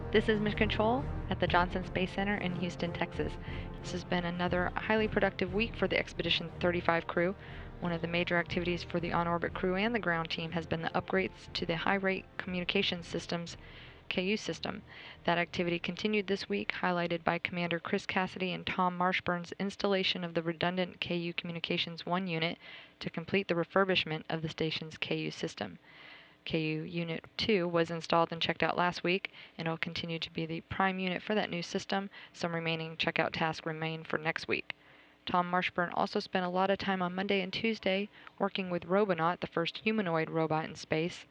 This is Mission Control at the Johnson Space Center in Houston, Texas. This has been another highly productive week for the Expedition 35 crew. One of the major activities for the on-orbit crew and the ground team has been the upgrades to the high-rate communications systems KU system. That activity continued this week, highlighted by Commander Chris Cassidy and Tom Marshburn's installation of the redundant KU Communications 1 unit to complete the refurbishment of the station's KU system. KU Unit 2 was installed and checked out last week, and it will continue to be the prime unit for that new system. Some remaining checkout tasks remain for next week. Tom Marshburn also spent a lot of time on Monday and Tuesday working with Robonaut, the first humanoid robot in space.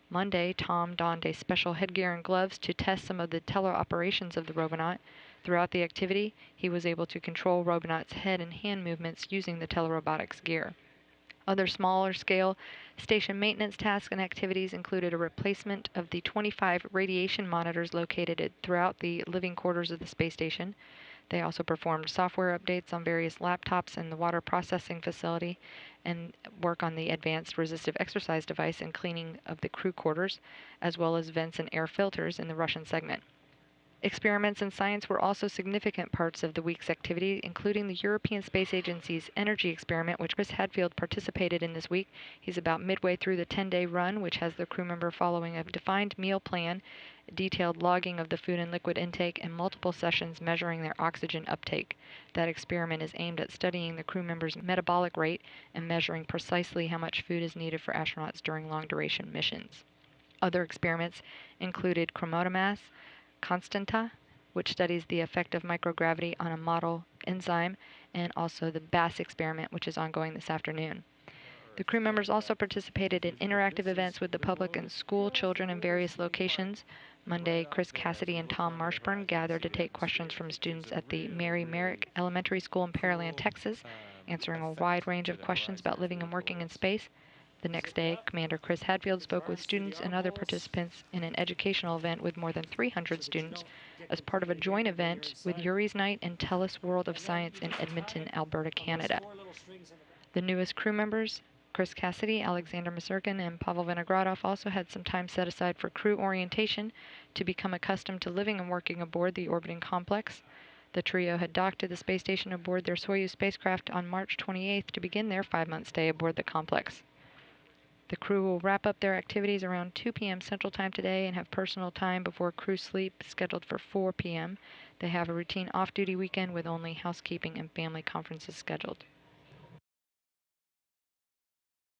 Monday, Tom donned a special headgear and gloves to test some of the teleoperations of the Robonaut. Throughout the activity, he was able to control Robonaut's head and hand movements using the telerobotics gear. Other smaller scale station maintenance tasks and activities included a replacement of the 25 radiation monitors located throughout the living quarters of the space station. They also performed software updates on various laptops in the water processing facility and work on the advanced resistive exercise device and cleaning of the crew quarters, as well as vents and air filters in the Russian segment. Experiments in science were also significant parts of the week's activity, including the European Space Agency's energy experiment, which Chris Hadfield participated in this week. He's about midway through the 10-day run, which has the crew member following a defined meal plan, detailed logging of the food and liquid intake, and multiple sessions measuring their oxygen uptake. That experiment is aimed at studying the crew member's metabolic rate and measuring precisely how much food is needed for astronauts during long-duration missions. Other experiments included chromatomass, Constanta, which studies the effect of microgravity on a model enzyme, and also the BASS experiment, which is ongoing this afternoon. The crew members also participated in interactive events with the public and school children in various locations. Monday, Chris Cassidy and Tom Marshburn gathered to take questions from students at the Mary Merrick Elementary School in Pearland, Texas, answering a wide range of questions about living and working in space. The next day, Commander Chris Hadfield spoke with students and other participants in an educational event with more than 300 students as part of a joint event with Yuri's Night and TELUS World of Science in Edmonton, Alberta, Canada. The newest crew members, Chris Cassidy, Alexander Masurkin, and Pavel Vinogradov, also had some time set aside for crew orientation to become accustomed to living and working aboard the orbiting complex. The trio had docked to the space station aboard their Soyuz spacecraft on March 28th to begin their 5-month stay aboard the complex. The crew will wrap up their activities around 2 p.m. Central Time today and have personal time before crew sleep scheduled for 4 p.m. They have a routine off-duty weekend with only housekeeping and family conferences scheduled.